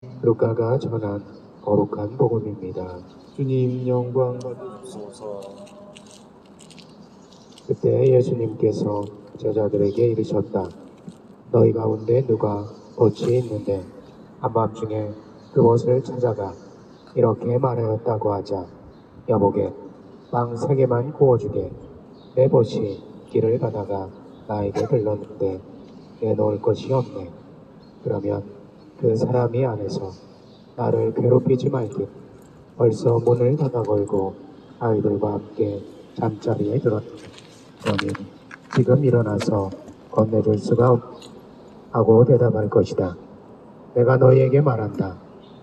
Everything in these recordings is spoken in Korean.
루카가 전한 거룩한 복음입니다. 주님 영광 받으소서. 그때 예수님께서 제자들에게 이르셨다. 너희 가운데 누가 덫이 있는데 한밤중에 그것을 찾아가 이렇게 말하였다고 하자. 여보게 빵 3개만 구워주게. 내 벗이 길을 가다가 나에게 들렀는데 내놓을 것이 없네. 그러면 그 사람이 안에서 나를 괴롭히지 말듯 벌써 문을 닫아 걸고 아이들과 함께 잠자리에 들었다. 너는 지금 일어나서 건네줄 수가 하고 대답할 것이다. 내가 너희에게 말한다.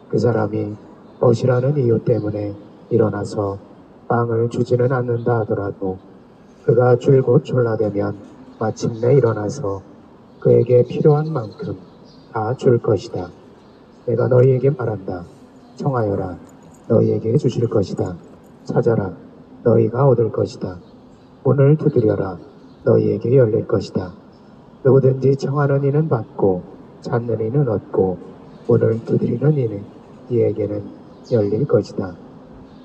그 사람이 벗이라는 이유 때문에 일어나서 빵을 주지는 않는다 하더라도 그가 줄곧 졸라대면 마침내 일어나서 그에게 필요한 만큼 다 줄 것이다. 내가 너희에게 말한다. 청하여라. 너희에게 주실 것이다. 찾아라. 너희가 얻을 것이다. 문을 두드려라. 너희에게 열릴 것이다. 누구든지 청하는 이는 받고 찾는 이는 얻고 문을 두드리는 이에게는 열릴 것이다.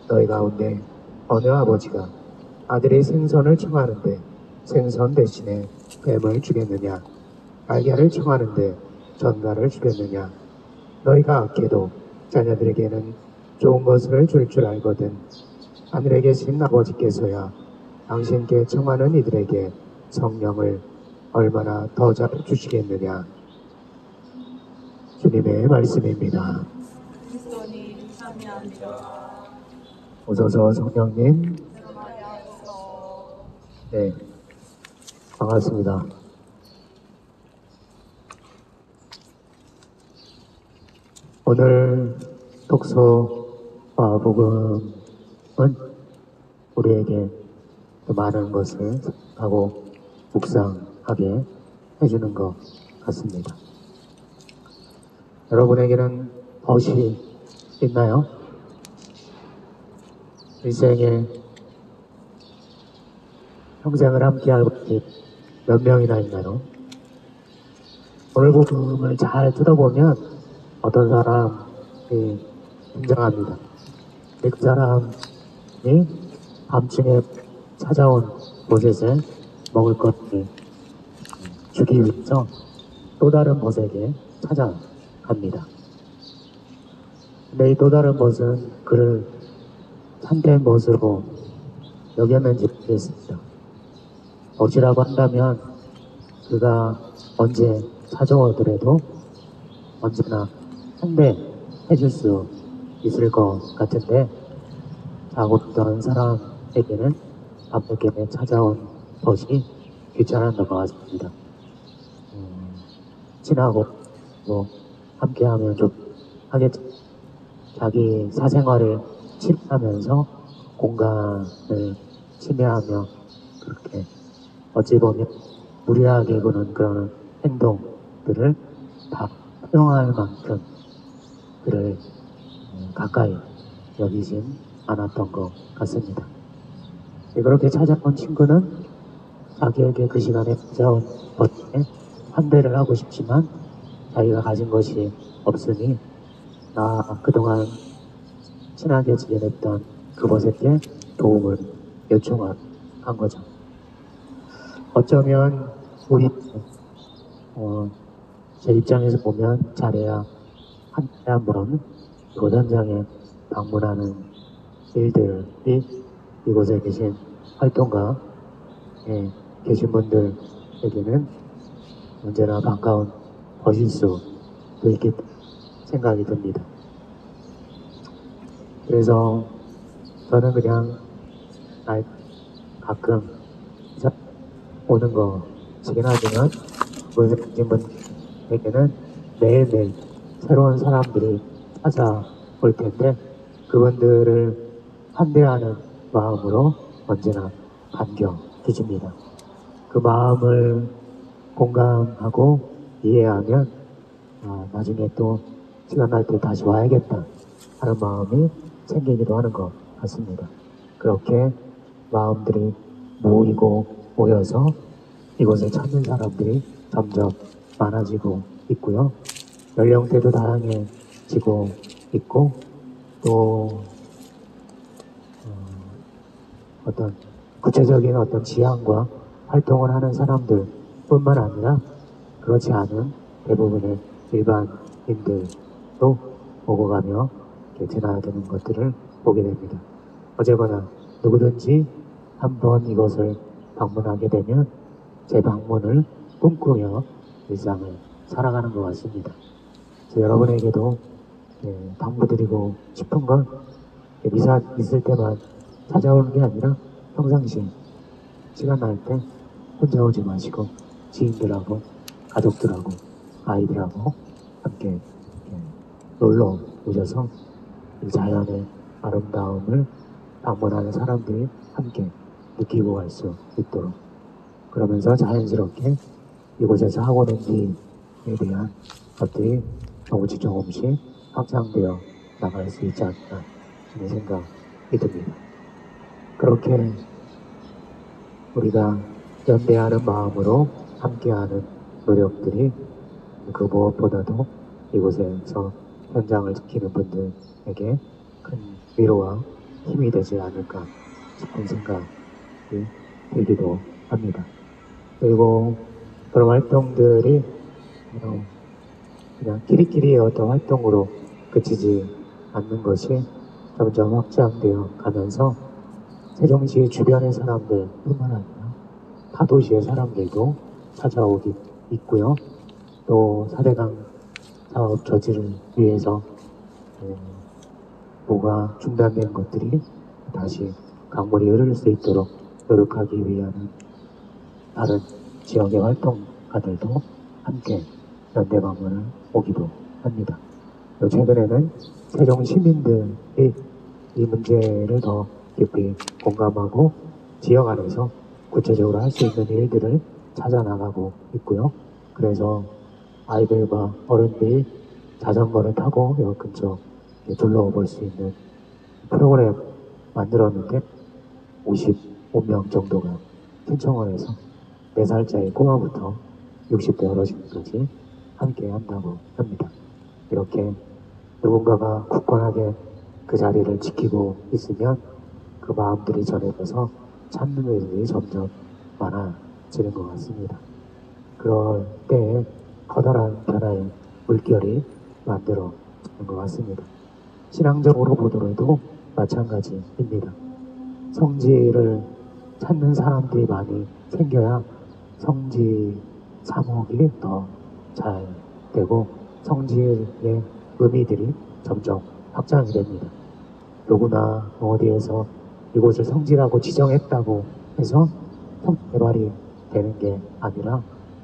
너희 가운데 어느 아버지가 아들이 생선을 청하는데 생선 대신에 뱀을 주겠느냐? 달걀을 청하는데 전갈을 주겠느냐? 너희가 악해도 자녀들에게는 좋은 것을 줄 줄 알거든. 하늘에 계신 아버지께서야 당신께 청하는 이들에게 성령을 얼마나 더 잘 주시겠느냐. 주님의 말씀입니다. 그리스도님 참여합니다. 오소서 성령님. 네, 반갑습니다. 오늘 독서와 복음은 우리에게 더 많은 것을 하고 묵상하게 해주는 것 같습니다. 여러분에게는 벗이 있나요? 일생에 평생을 함께할 것이 몇 명이나 있나요? 오늘 복음을 잘 뜯어보면 어떤 사람이 등장합니다. 그 사람이 밤중에 찾아온 보셋에 먹을 것을 주기 위해서 또 다른 벗에게 찾아갑니다. 근데 이 또 다른 벗은 그를 참된 벗으로 여겼는지 모르겠습니다. 벗이라고 한다면 그가 언제 찾아오더라도 언제나 상대해줄 수 있을 것 같은데 자고 있던 사람에게는 밤늦게 찾아온 벗이 귀찮았던 것 같습니다. 친하고 뭐 함께하면 좀 하겠지. 자기 사생활을 침해하면서 공간을 침해하며 그렇게 어찌 보면 무리하게 구는 그런 행동들을 다 허용할 만큼 그를 가까이 여기진 않았던 것 같습니다. 그렇게 찾아온 친구는 자기에게 그 시간에 찾아온 벗에 환대를 하고 싶지만 자기가 가진 것이 없으니 나 그동안 친하게 지내던 그 벗에게 도움을 요청한 거죠. 어쩌면 우리 제 입장에서 보면 잘해야 한 달에 한 번 도전장에 방문하는 일들이 이곳에 계신 활동가에 계신 분들에게는 언제나 반가운 것일 수도 있겠다 생각이 듭니다. 그래서 저는 그냥 가끔 오는 것이긴 하지만 그곳에 계신 분에게는 매일매일 새로운 사람들이 찾아올 텐데 그분들을 환대하는 마음으로 언제나 반겨주십니다. 그 마음을 공감하고 이해하면 나중에 또 시간 날 때 다시 와야겠다 하는 마음이 생기기도 하는 것 같습니다. 그렇게 마음들이 모여서 이곳을 찾는 사람들이 점점 많아지고 있고요. 연령대도 다양해지고 지고 있고 또 어떤 구체적인 어떤 지향과 활동을 하는 사람들뿐만 아니라 그렇지 않은 대부분의 일반인들도 오고 가며 이렇게 드나드는 것들을 보게 됩니다. 어제거나 누구든지 한번 이것을 방문하게 되면 제 방문을 꿈꾸며 일상을 살아가는 것 같습니다. 그래서 여러분에게도 당부드리고 싶은 건 미사 있을 때만 찾아오는 게 아니라 평상시 시간 날 때 혼자 오지 마시고 지인들하고 가족들하고 아이들하고 함께 놀러 오셔서 이 자연의 아름다움을 방문하는 사람들이 함께 느끼고 갈 수 있도록 그러면서 자연스럽게 이곳에서 하고 오는 일에 대한 것들이 조금씩 확장되어 나갈 수 있지 않나 하는 생각이 듭니다. 그렇게 우리가 연대하는 마음으로 함께하는 노력들이 그 무엇보다도 이곳에서 현장을 지키는 분들에게 큰 위로와 힘이 되지 않을까 싶은 생각이 들기도 합니다. 그리고 그런 활동들이 그냥 끼리끼리의 어떤 활동으로 그치지 않는 것이 점점 확장되어 가면서 세종시 주변의 사람들뿐만 아니라 타 도시의 사람들도 찾아오기 있고요. 또 4대강 사업 저지를 위해서 뭐가 중단된 것들이 다시 강물이 흐를 수 있도록 노력하기 위한 다른 지역의 활동가들도 함께 연대 방문을 오기도 합니다. 최근에는 세종 시민들이 이 문제를 더 깊이 공감하고 지역 안에서 구체적으로 할 수 있는 일들을 찾아 나가고 있고요. 그래서 아이들과 어른들이 자전거를 타고 여기 근처 둘러볼 수 있는 프로그램 만들었는데 55명 정도가 신청을 해서 4살짜리 꼬마부터 60대 어르신까지 함께 한다고 합니다. 이렇게 누군가가 굳건하게 그 자리를 지키고 있으면 그 마음들이 전해져서 찾는 일들이 점점 많아지는 것 같습니다. 그럴 때에 커다란 변화의 물결이 만들어지는 것 같습니다. 신앙적으로 보더라도 마찬가지입니다. 성지를 찾는 사람들이 많이 생겨야 성지 사목이 더 잘 되고 성지의 의미들이 점점 확장이 됩니다. 누구나 어디에서 이곳을 성지라고 지정했다고 해서 개발이 되는 게 아니라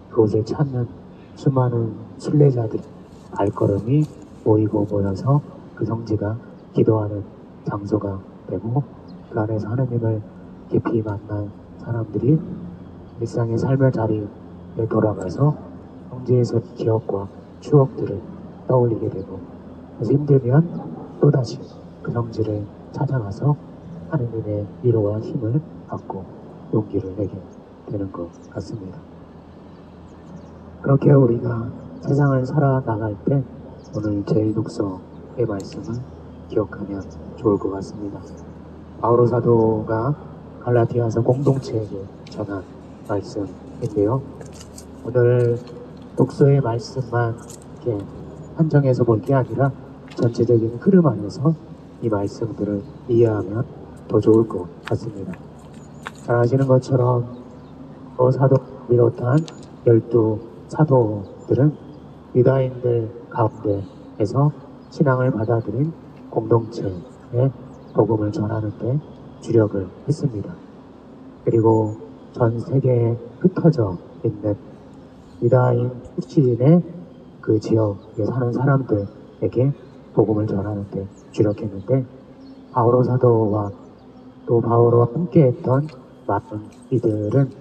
그곳을 찾는 수많은 순례자들의 발걸음이 모이고 모여서 그 성지가 기도하는 장소가 되고 그 안에서 하느님을 깊이 만난 사람들이 일상의 삶의 자리에 돌아가서 성지에서 기억과 추억들을 떠올리게 되고 그래서 힘들면 또다시 그 성지를 찾아가서 하느님의 위로와 힘을 받고 용기를 내게 되는 것 같습니다. 그렇게 우리가 세상을 살아나갈 때 오늘 제1독서의 말씀을 기억하면 좋을 것 같습니다. 바오로 사도가 갈라디아서 공동체에게 전한 말씀인데요. 오늘 독서의 말씀만 이렇게 한정해서 볼 게 아니라 전체적인 흐름 안에서 이 말씀들을 이해하면 더 좋을 것 같습니다. 잘 아시는 것처럼 사도 비롯한 12사도들은 유다인들 가운데에서 신앙을 받아들인 공동체에 복음을 전하는 데 주력을 했습니다. 그리고 전 세계에 흩어져 있는 유다인 출신의 그 지역에 사는 사람들에게 복음을 전하는 데 주력했는데 바오로 사도와 또 바오로와 함께했던 많은 이들은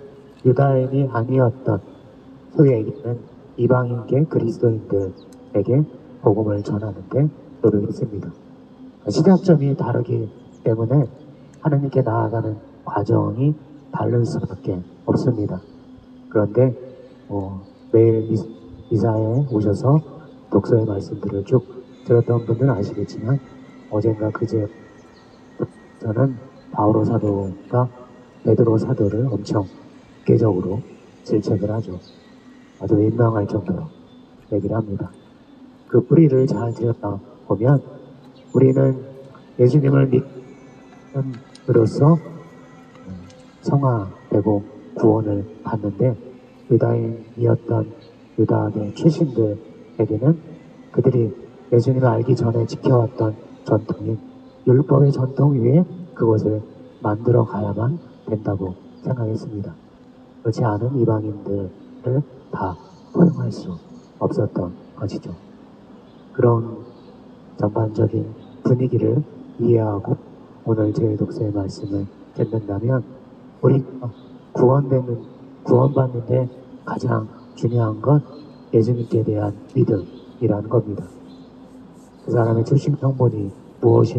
유다인이 아니었던 소위 얘기는 이방인계 그리스도인들에게 복음을 전하는 데 노력했습니다. 시작점이 다르기 때문에 하나님께 나아가는 과정이 다를 수밖에 없습니다. 그런데 매일 미사에 오셔서 독서의 말씀들을 쭉 들었던 분들은 아시겠지만 어젠가 그제 저는 바오로 사도가 베드로 사도를 엄청 객적으로 질책을 하죠. 아주 민망할 정도로 얘기를 합니다. 그 뿌리를 잘 들여다보면 우리는 예수님을 믿음으로써 성화되고 구원을 받는데 유다인이었던 유다의 출신들에게는 그들이 예수님을 알기 전에 지켜왔던 전통인 율법의 전통 위에 그것을 만들어 가야만 된다고 생각했습니다. 그렇지 않은 이방인들을 다 허용할 수 없었던 것이죠. 그런 전반적인 분위기를 이해하고 오늘 제 독서의 말씀을 듣는다면 우리가 구원받는데 가장 중요한 건 예수님께 대한 믿음이라는 겁니다. 그 사람의 출신 형본이 무엇이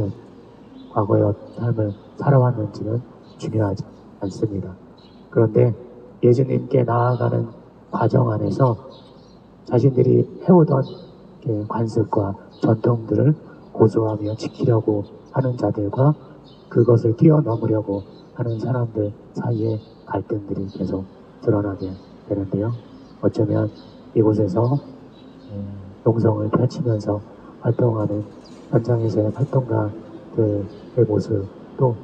과거의 어떤 삶을 살아왔는지는 중요하지 않습니다. 그런데 예수님께 나아가는 과정 안에서 자신들이 해오던 관습과 전통들을 고수하며 지키려고 하는 자들과 그것을 뛰어넘으려고 하는 사람들 사이에 갈등들이 계속 드러나게 되는데요. 어쩌면 이곳에서 농성을 펼치면서 활동하는 현장에서의 활동가들의 모습도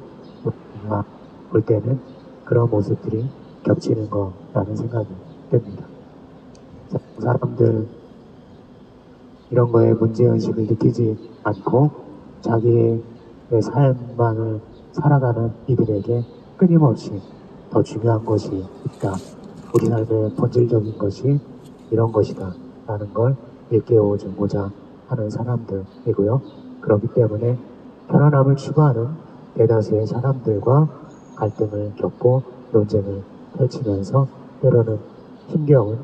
우리가 볼 때는 그런 모습들이 겹치는 거라는 생각이 듭니다. 사람들 이런 거에 문제의식을 느끼지 않고 자기의 삶만을 살아가는 이들에게 끊임없이 더 중요한 것이 있다. 우리 삶의 본질적인 것이 이런 것이다. 라는 걸 일깨워주고자 하는 사람들이고요. 그렇기 때문에 편안함을 추구하는 대다수의 사람들과 갈등을 겪고 논쟁을 펼치면서 때로는 힘겨운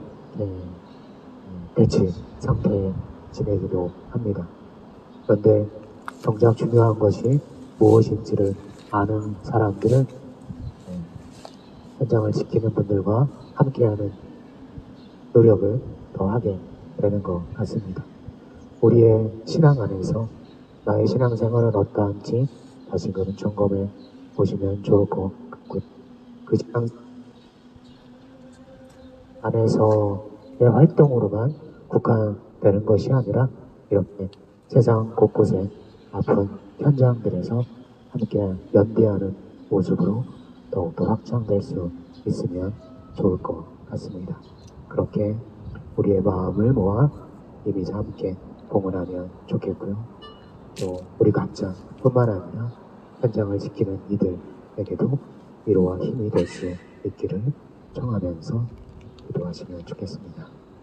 대치 상태에 지내기도 합니다. 그런데 정작 중요한 것이 무엇인지를 아는 사람들은 현장을 지키는 분들과 함께하는 노력을 더 하게 되는 것 같습니다. 우리의 신앙 안에서 나의 신앙생활은 어떠한지 다시금 점검해 보시면 좋을 것 같고요. 그 신앙 안에서의 활동으로만 국한되는 것이 아니라 이렇게 세상 곳곳에 아픈 현장들에서 함께 연대하는 모습으로 더욱더 확장될 수 있으면 좋을 것 같습니다. 그렇게 우리의 마음을 모아 이미자 함께 봉헌하면 좋겠고요. 또 우리 각자 뿐만 아니라 현장을 지키는 이들에게도 위로와 힘이 될 수 있기를 청하면서 기도하시면 좋겠습니다.